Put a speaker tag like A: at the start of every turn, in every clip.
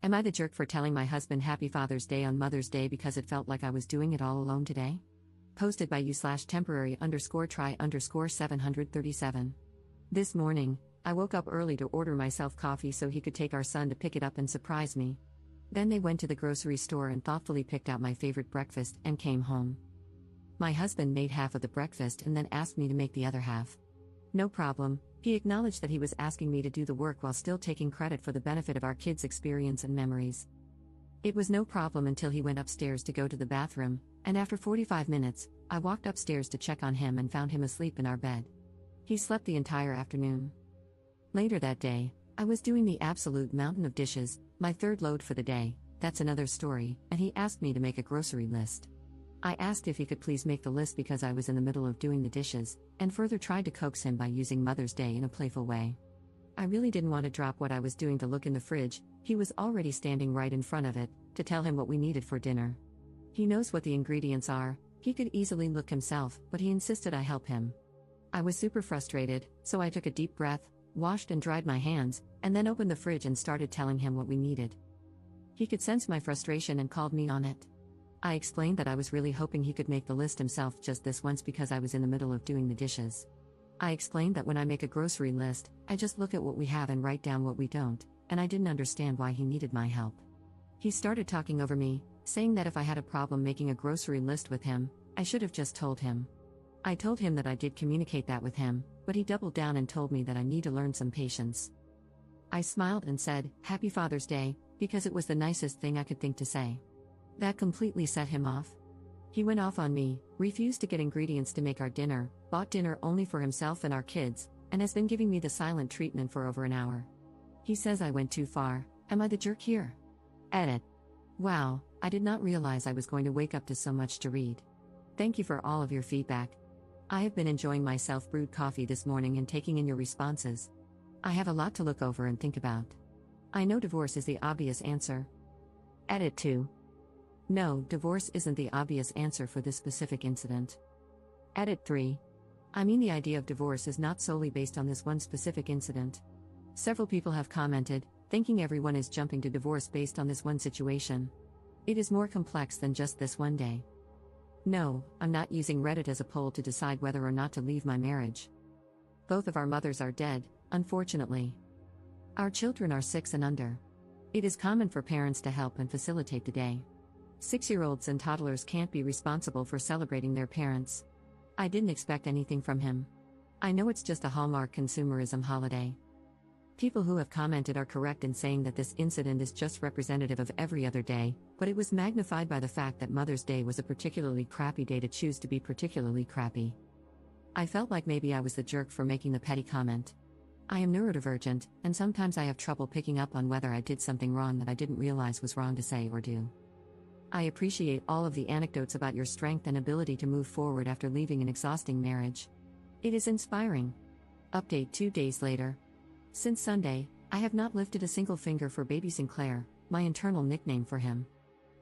A: Am I the jerk for telling my husband Happy Father's Day on Mother's Day because it felt like I was doing it all alone today? Posted by you/temporary_try_737. This morning, I woke up early to order myself coffee so he could take our son to pick it up and surprise me. Then they went to the grocery store and thoughtfully picked out my favorite breakfast and came home. My husband made half of the breakfast and then asked me to make the other half. No problem, he acknowledged that he was asking me to do the work while still taking credit for the benefit of our kids' experience and memories. It was no problem until he went upstairs to go to the bathroom, and after 45 minutes, I walked upstairs to check on him and found him asleep in our bed. He slept the entire afternoon. Later that day, I was doing the absolute mountain of dishes, my third load for the day, that's another story, and he asked me to make a grocery list. I asked if he could please make the list because I was in the middle of doing the dishes, and further tried to coax him by using Mother's Day in a playful way. I really didn't want to drop what I was doing to look in the fridge, he was already standing right in front of it, to tell him what we needed for dinner. He knows what the ingredients are, he could easily look himself, but he insisted I help him. I was super frustrated, so I took a deep breath, washed and dried my hands, and then opened the fridge and started telling him what we needed. He could sense my frustration and called me on it. I explained that I was really hoping he could make the list himself just this once because I was in the middle of doing the dishes. I explained that when I make a grocery list, I just look at what we have and write down what we don't, and I didn't understand why he needed my help. He started talking over me, saying that if I had a problem making a grocery list with him, I should have just told him. I told him that I did communicate that with him, but he doubled down and told me that I need to learn some patience. I smiled and said, "Happy Father's Day," because it was the nicest thing I could think to say. That completely set him off. He went off on me, refused to get ingredients to make our dinner, bought dinner only for himself and our kids, and has been giving me the silent treatment for over an hour. He says I went too far. Am I the jerk here? Edit. Wow, I did not realize I was going to wake up to so much to read. Thank you for all of your feedback. I have been enjoying my self-brewed coffee this morning and taking in your responses. I have a lot to look over and think about. I know divorce is the obvious answer. Edit 2. No, divorce isn't the obvious answer for this specific incident. Edit 3. I mean, the idea of divorce is not solely based on this one specific incident. Several people have commented, thinking everyone is jumping to divorce based on this one situation. It is more complex than just this one day. No, I'm not using Reddit as a poll to decide whether or not to leave my marriage. Both of our mothers are dead, unfortunately. Our children are 6 and under. It is common for parents to help and facilitate the day. 6-year-olds and toddlers can't be responsible for celebrating their parents. I didn't expect anything from him. I know it's just a Hallmark consumerism holiday. People who have commented are correct in saying that this incident is just representative of every other day, but it was magnified by the fact that Mother's Day was a particularly crappy day to choose to be particularly crappy. I felt like maybe I was the jerk for making the petty comment. I am neurodivergent, and sometimes I have trouble picking up on whether I did something wrong that I didn't realize was wrong to say or do. I appreciate all of the anecdotes about your strength and ability to move forward after leaving an exhausting marriage. It is inspiring. Update 2 days later. Since Sunday, I have not lifted a single finger for baby Sinclair, my internal nickname for him.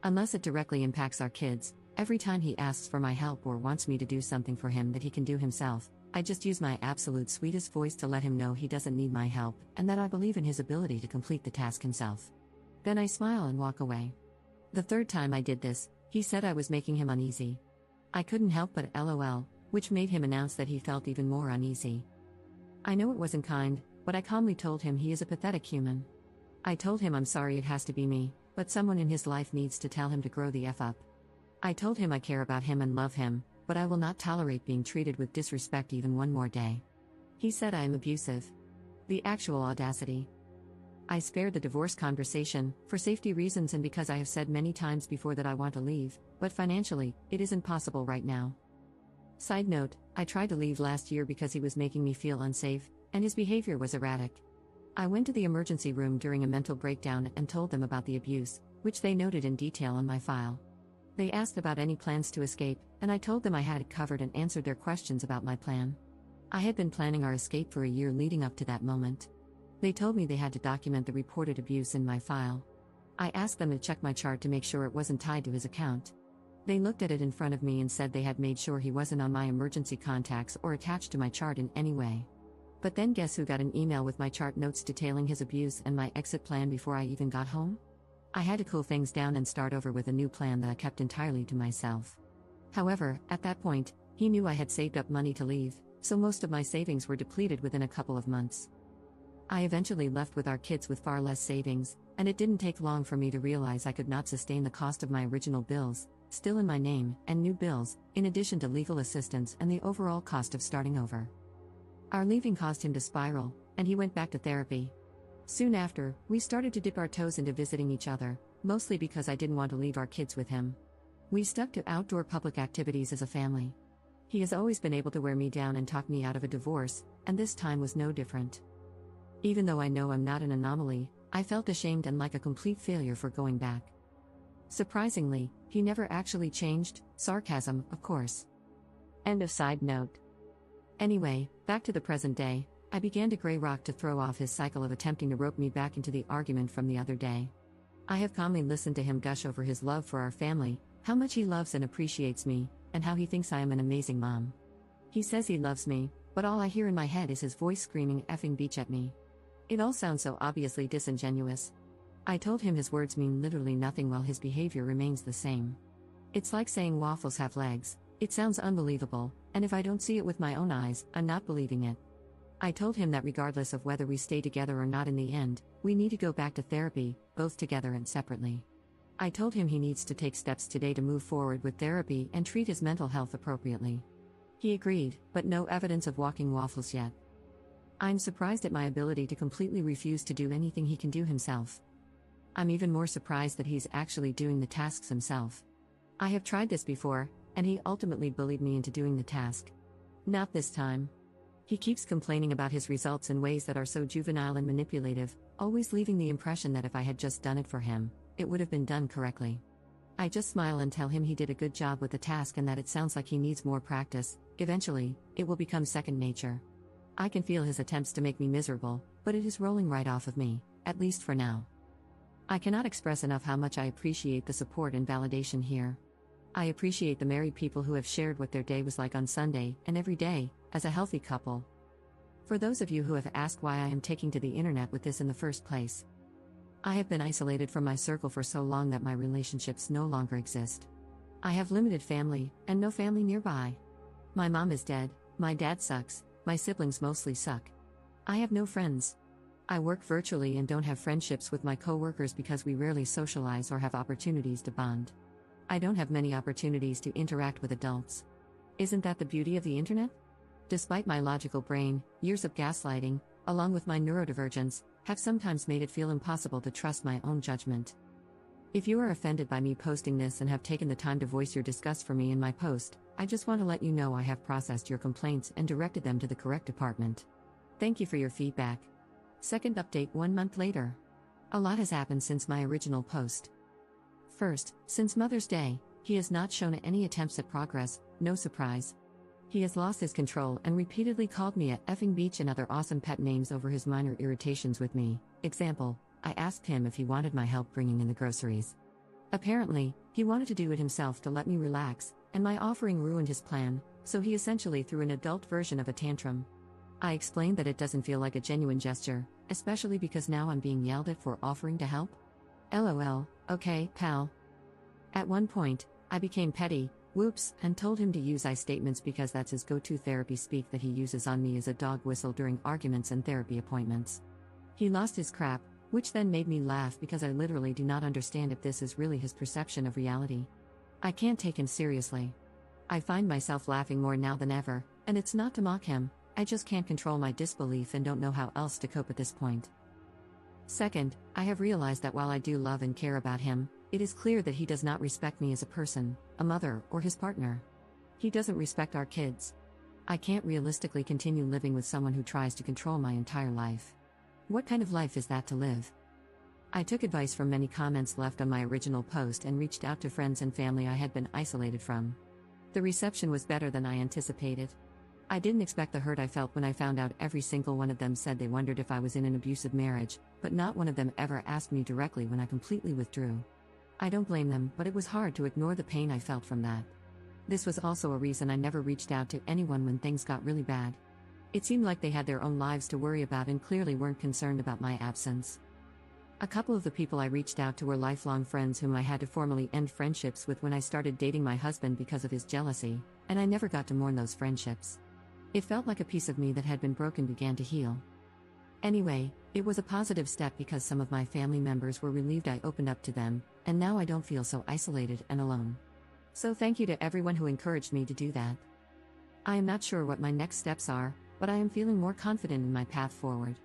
A: Unless it directly impacts our kids, every time he asks for my help or wants me to do something for him that he can do himself, I just use my absolute sweetest voice to let him know he doesn't need my help and that I believe in his ability to complete the task himself. Then I smile and walk away. The third time I did this, he said I was making him uneasy. I couldn't help but LOL, which made him announce that he felt even more uneasy. I know it wasn't kind, but I calmly told him he is a pathetic human. I told him I'm sorry it has to be me, but someone in his life needs to tell him to grow the F up. I told him I care about him and love him, but I will not tolerate being treated with disrespect even one more day. He said I am abusive. The actual audacity. I spared the divorce conversation, for safety reasons and because I have said many times before that I want to leave, but financially, it isn't possible right now. Side note, I tried to leave last year because he was making me feel unsafe, and his behavior was erratic. I went to the emergency room during a mental breakdown and told them about the abuse, which they noted in detail on my file. They asked about any plans to escape, and I told them I had it covered and answered their questions about my plan. I had been planning our escape for a year leading up to that moment. They told me they had to document the reported abuse in my file. I asked them to check my chart to make sure it wasn't tied to his account. They looked at it in front of me and said they had made sure he wasn't on my emergency contacts or attached to my chart in any way. But then guess who got an email with my chart notes detailing his abuse and my exit plan before I even got home? I had to cool things down and start over with a new plan that I kept entirely to myself. However, at that point, he knew I had saved up money to leave, so most of my savings were depleted within a couple of months. I eventually left with our kids with far less savings, and it didn't take long for me to realize I could not sustain the cost of my original bills, still in my name, and new bills, in addition to legal assistance and the overall cost of starting over. Our leaving caused him to spiral, and he went back to therapy. Soon after, we started to dip our toes into visiting each other, mostly because I didn't want to leave our kids with him. We stuck to outdoor public activities as a family. He has always been able to wear me down and talk me out of a divorce, and this time was no different. Even though I know I'm not an anomaly, I felt ashamed and like a complete failure for going back. Surprisingly, he never actually changed, sarcasm, of course. End of side note. Anyway, back to the present day, I began to gray rock to throw off his cycle of attempting to rope me back into the argument from the other day. I have calmly listened to him gush over his love for our family, how much he loves and appreciates me, and how he thinks I am an amazing mom. He says he loves me, but all I hear in my head is his voice screaming effing beach at me. It all sounds so obviously disingenuous. I told him his words mean literally nothing while his behavior remains the same. It's like saying waffles have legs. It sounds unbelievable, and if I don't see it with my own eyes, I'm not believing it. I told him that regardless of whether we stay together or not in the end, we need to go back to therapy, both together and separately. I told him he needs to take steps today to move forward with therapy and treat his mental health appropriately. He agreed, but no evidence of walking waffles yet. I'm surprised at my ability to completely refuse to do anything he can do himself. I'm even more surprised that he's actually doing the tasks himself. I have tried this before, and he ultimately bullied me into doing the task. Not this time. He keeps complaining about his results in ways that are so juvenile and manipulative, always leaving the impression that if I had just done it for him, it would have been done correctly. I just smile and tell him he did a good job with the task and that it sounds like he needs more practice. Eventually, it will become second nature. I can feel his attempts to make me miserable, but it is rolling right off of me, at least for now. I cannot express enough how much I appreciate the support and validation here. I appreciate the married people who have shared what their day was like on Sunday, and every day, as a healthy couple. For those of you who have asked why I am taking to the internet with this in the first place, I have been isolated from my circle for so long that my relationships no longer exist. I have limited family, and no family nearby. My mom is dead, my dad sucks, my siblings mostly suck. I have no friends. I work virtually and don't have friendships with my coworkers because we rarely socialize or have opportunities to bond. I don't have many opportunities to interact with adults. Isn't that the beauty of the internet? Despite my logical brain, years of gaslighting, along with my neurodivergence, have sometimes made it feel impossible to trust my own judgment. If you are offended by me posting this and have taken the time to voice your disgust for me in my post, I just want to let you know I have processed your complaints and directed them to the correct department. Thank you for your feedback. Second update 1 month later. A lot has happened since my original post. First, since Mother's Day, he has not shown any attempts at progress, no surprise. He has lost his control and repeatedly called me a effing beach and other awesome pet names over his minor irritations with me. Example, I asked him if he wanted my help bringing in the groceries. Apparently, he wanted to do it himself to let me relax, and my offering ruined his plan, so he essentially threw an adult version of a tantrum. I explained that it doesn't feel like a genuine gesture, especially because now I'm being yelled at for offering to help. LOL, okay, pal. At one point, I became petty, whoops, and told him to use I statements because that's his go-to therapy speak that he uses on me as a dog whistle during arguments and therapy appointments. He lost his crap, which then made me laugh because I literally do not understand if this is really his perception of reality. I can't take him seriously. I find myself laughing more now than ever, and it's not to mock him, I just can't control my disbelief and don't know how else to cope at this point. Second, I have realized that while I do love and care about him, it is clear that he does not respect me as a person, a mother, or his partner. He doesn't respect our kids. I can't realistically continue living with someone who tries to control my entire life. What kind of life is that to live? I took advice from many comments left on my original post and reached out to friends and family I had been isolated from. The reception was better than I anticipated. I didn't expect the hurt I felt when I found out every single one of them said they wondered if I was in an abusive marriage, but not one of them ever asked me directly when I completely withdrew. I don't blame them, but it was hard to ignore the pain I felt from that. This was also a reason I never reached out to anyone when things got really bad. It seemed like they had their own lives to worry about and clearly weren't concerned about my absence. A couple of the people I reached out to were lifelong friends whom I had to formally end friendships with when I started dating my husband because of his jealousy, and I never got to mourn those friendships. It felt like a piece of me that had been broken began to heal. Anyway, it was a positive step because some of my family members were relieved I opened up to them, and now I don't feel so isolated and alone. So thank you to everyone who encouraged me to do that. I am not sure what my next steps are, but I am feeling more confident in my path forward.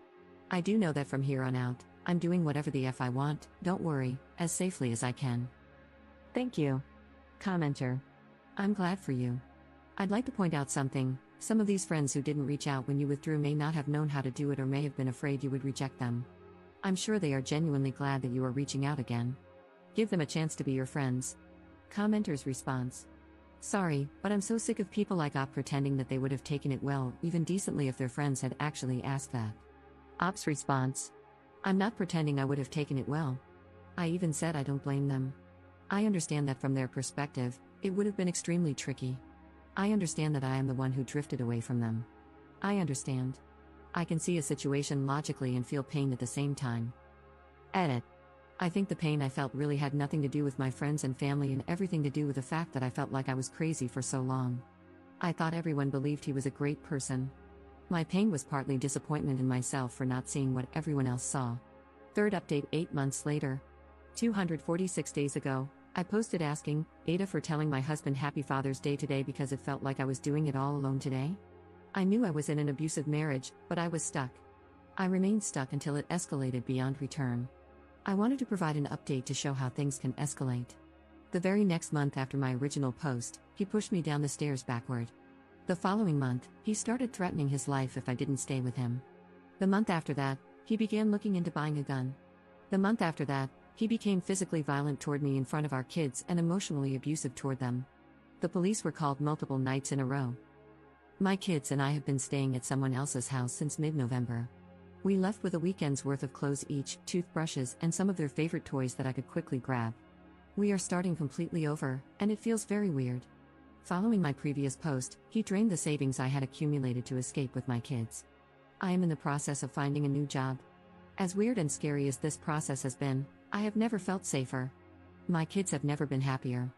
A: I do know that from here on out, I'm doing whatever the F I want, don't worry, as safely as I can. Thank you. Commenter. I'm glad for you. I'd like to point out something. Some of these friends who didn't reach out when you withdrew may not have known how to do it or may have been afraid you would reject them. I'm sure they are genuinely glad that you are reaching out again. Give them a chance to be your friends. Commenter's response. Sorry, but I'm so sick of people like Op pretending that they would have taken it well, even decently if their friends had actually asked that. Op's response. I'm not pretending I would have taken it well. I even said I don't blame them. I understand that from their perspective, it would have been extremely tricky. I understand that I am the one who drifted away from them. I understand. I can see a situation logically and feel pain at the same time. Edit. I think the pain I felt really had nothing to do with my friends and family and everything to do with the fact that I felt like I was crazy for so long. I thought everyone believed he was a great person. My pain was partly disappointment in myself for not seeing what everyone else saw. Third update 8 months later. 246 days ago, I posted asking AITAH for telling my husband Happy Father's Day today because it felt like I was doing it all alone today. I knew I was in an abusive marriage, but I was stuck. I remained stuck until it escalated beyond return. I wanted to provide an update to show how things can escalate. The very next month after my original post, he pushed me down the stairs backward. The following month, he started threatening his life if I didn't stay with him. The month after that, he began looking into buying a gun. The month after that, he became physically violent toward me in front of our kids and emotionally abusive toward them. The police were called multiple nights in a row. My kids and I have been staying at someone else's house since mid-November. We left with a weekend's worth of clothes each, toothbrushes, and some of their favorite toys that I could quickly grab. We are starting completely over, and it feels very weird. Following my previous post, he drained the savings I had accumulated to escape with my kids. I am in the process of finding a new job. As weird and scary as this process has been, I have never felt safer. My kids have never been happier.